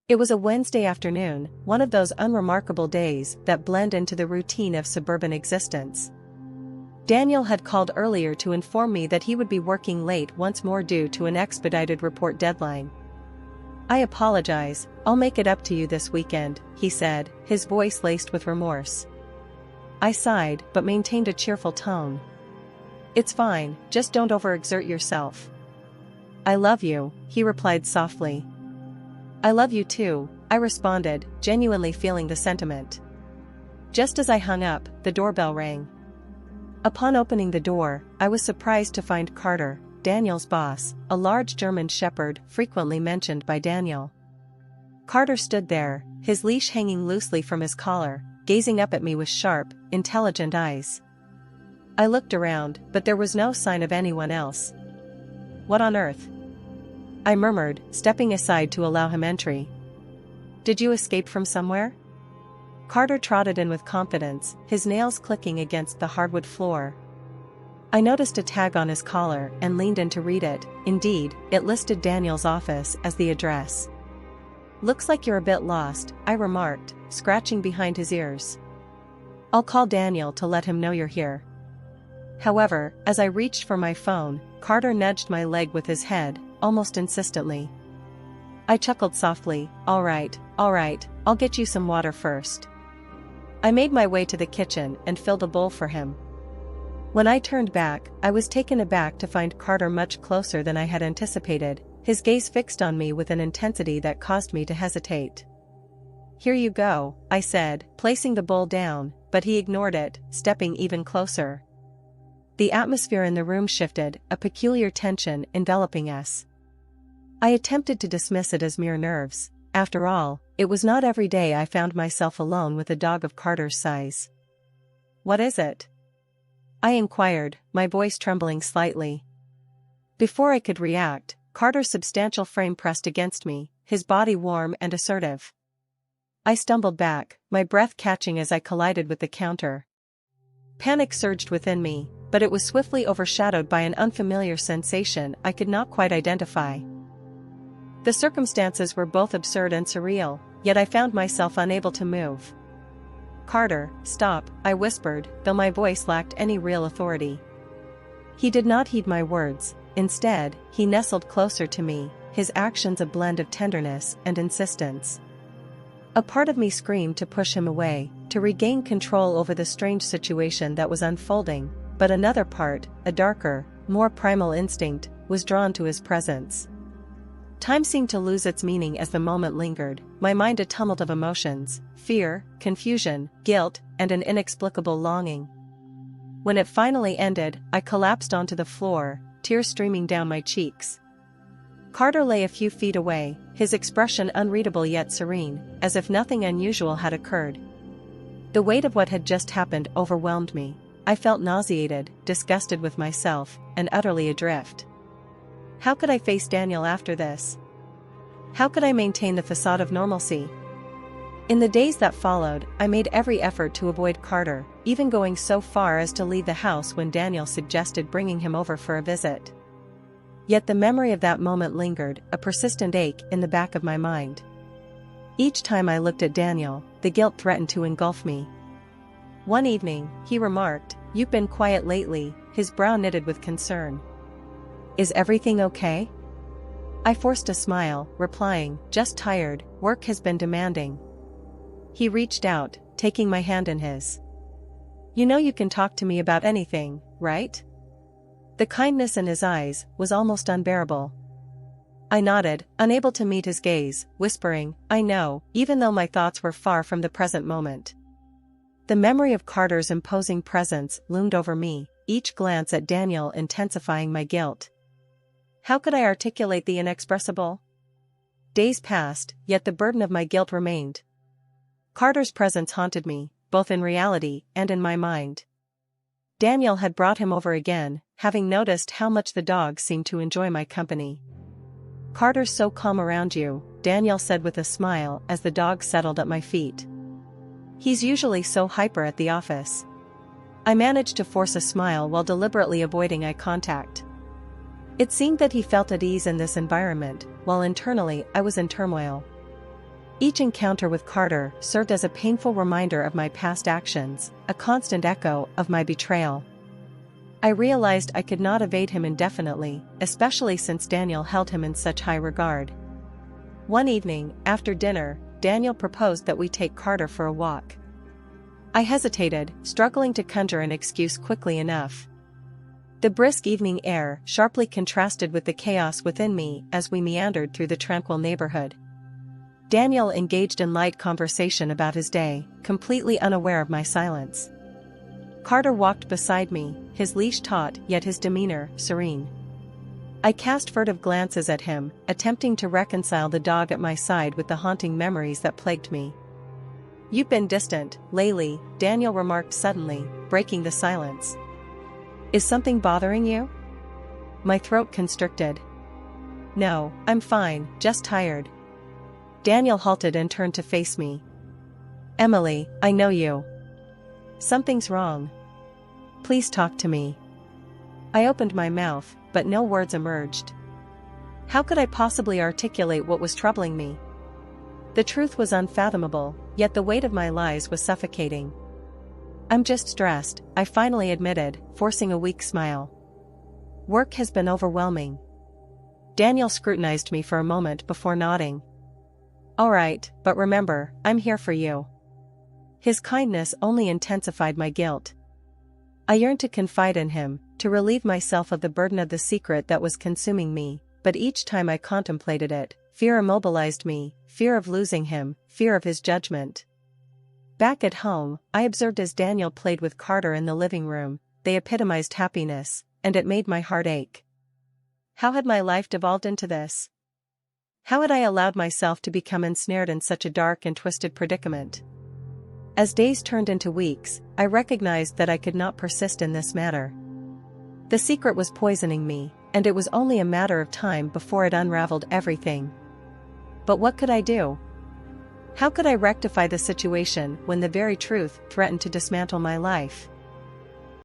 It was a Wednesday afternoon, one of those unremarkable days that blend into the routine of suburban existence. Daniel had called earlier to inform me that he would be working late once more due to an expedited report deadline. "I apologize, I'll make it up to you this weekend," he said, his voice laced with remorse. I sighed but maintained a cheerful tone. "It's fine, just don't overexert yourself." "I love you," he replied softly. "I love you too," I responded, genuinely feeling the sentiment. Just as I hung up, the doorbell rang. Upon opening the door, I was surprised to find Carter, Daniel's boss, a large German shepherd frequently mentioned by Daniel. Carter stood there, his leash hanging loosely from his collar, gazing up at me with sharp, intelligent eyes. I looked around, but there was no sign of anyone else. "What on earth?" I murmured, stepping aside to allow him entry. "Did you escape from somewhere?" Carter trotted in with confidence, his nails clicking against the hardwood floor. I noticed a tag on his collar and leaned in to read it. Indeed, it listed Daniel's office as the address. "Looks like you're a bit lost," I remarked, scratching behind his ears. "I'll call Daniel to let him know you're here." However, as I reached for my phone, Carter nudged my leg with his head, almost insistently. I chuckled softly. All right, I'll get you some water first." I made my way to the kitchen and filled a bowl for him. When I turned back, I was taken aback to find Carter much closer than I had anticipated, his gaze fixed on me with an intensity that caused me to hesitate. "Here you go," I said, placing the bowl down, but he ignored it, stepping even closer. The atmosphere in the room shifted, a peculiar tension enveloping us. I attempted to dismiss it as mere nerves. After all, it was not every day I found myself alone with a dog of Carter's size. "What is it?" I inquired, my voice trembling slightly. Before I could react, Carter's substantial frame pressed against me, his body warm and assertive. I stumbled back, my breath catching as I collided with the counter. Panic surged within me, but it was swiftly overshadowed by an unfamiliar sensation I could not quite identify. The circumstances were both absurd and surreal, yet I found myself unable to move. "Carter, stop," I whispered, though my voice lacked any real authority. He did not heed my words. Instead, he nestled closer to me, his actions a blend of tenderness and insistence. A part of me screamed to push him away, to regain control over the strange situation that was unfolding, but another part, a darker, more primal instinct, was drawn to his presence. Time seemed to lose its meaning as the moment lingered, my mind a tumult of emotions, fear, confusion, guilt, and an inexplicable longing. When it finally ended, I collapsed onto the floor, tears streaming down my cheeks. Carter lay a few feet away, his expression unreadable yet serene, as if nothing unusual had occurred. The weight of what had just happened overwhelmed me. I felt nauseated, disgusted with myself, and utterly adrift. How could I face Daniel after this? How could I maintain the facade of normalcy? In the days that followed, I made every effort to avoid Carter, even going so far as to leave the house when Daniel suggested bringing him over for a visit. Yet the memory of that moment lingered, a persistent ache in the back of my mind. Each time I looked at Daniel, the guilt threatened to engulf me. One evening, he remarked, "You've been quiet lately," his brow knitted with concern. "Is everything okay?" I forced a smile, replying, "Just tired, work has been demanding." He reached out, taking my hand in his. "You know you can talk to me about anything, right?" The kindness in his eyes was almost unbearable. I nodded, unable to meet his gaze, whispering, "I know," even though my thoughts were far from the present moment. The memory of Carter's imposing presence loomed over me, each glance at Daniel intensifying my guilt. How could I articulate the inexpressible? Days passed, yet the burden of my guilt remained. Carter's presence haunted me, both in reality and in my mind. Daniel had brought him over again, having noticed how much the dog seemed to enjoy my company. "Carter's so calm around you," Daniel said with a smile as the dog settled at my feet. "He's usually so hyper at the office." I managed to force a smile while deliberately avoiding eye contact. It seemed that he felt at ease in this environment, while internally I was in turmoil. Each encounter with Carter served as a painful reminder of my past actions, a constant echo of my betrayal. I realized I could not evade him indefinitely, especially since Daniel held him in such high regard. One evening, after dinner, Daniel proposed that we take Carter for a walk. I hesitated, struggling to conjure an excuse quickly enough. The brisk evening air sharply contrasted with the chaos within me as we meandered through the tranquil neighborhood. Daniel engaged in light conversation about his day, completely unaware of my silence. Carter walked beside me, his leash taut yet his demeanor serene. I cast furtive glances at him, attempting to reconcile the dog at my side with the haunting memories that plagued me. "You've been distant, lately," Daniel remarked suddenly, breaking the silence. "Is something bothering you?" My throat constricted. "No, I'm fine, just tired." Daniel halted and turned to face me. "Emily, I know you. Something's wrong. Please talk to me." I opened my mouth, but no words emerged. How could I possibly articulate what was troubling me? The truth was unfathomable, yet the weight of my lies was suffocating. "I'm just stressed," I finally admitted, forcing a weak smile. "Work has been overwhelming." Daniel scrutinized me for a moment before nodding. "All right, but remember, I'm here for you." His kindness only intensified my guilt. I yearned to confide in him, to relieve myself of the burden of the secret that was consuming me, but each time I contemplated it, fear immobilized me, fear of losing him, fear of his judgment. Back at home, I observed as Daniel played with Carter in the living room. They epitomized happiness, and it made my heart ache. How had my life devolved into this? How had I allowed myself to become ensnared in such a dark and twisted predicament? As days turned into weeks, I recognized that I could not persist in this matter. The secret was poisoning me, and it was only a matter of time before it unraveled everything. But what could I do? How could I rectify the situation when the very truth threatened to dismantle my life?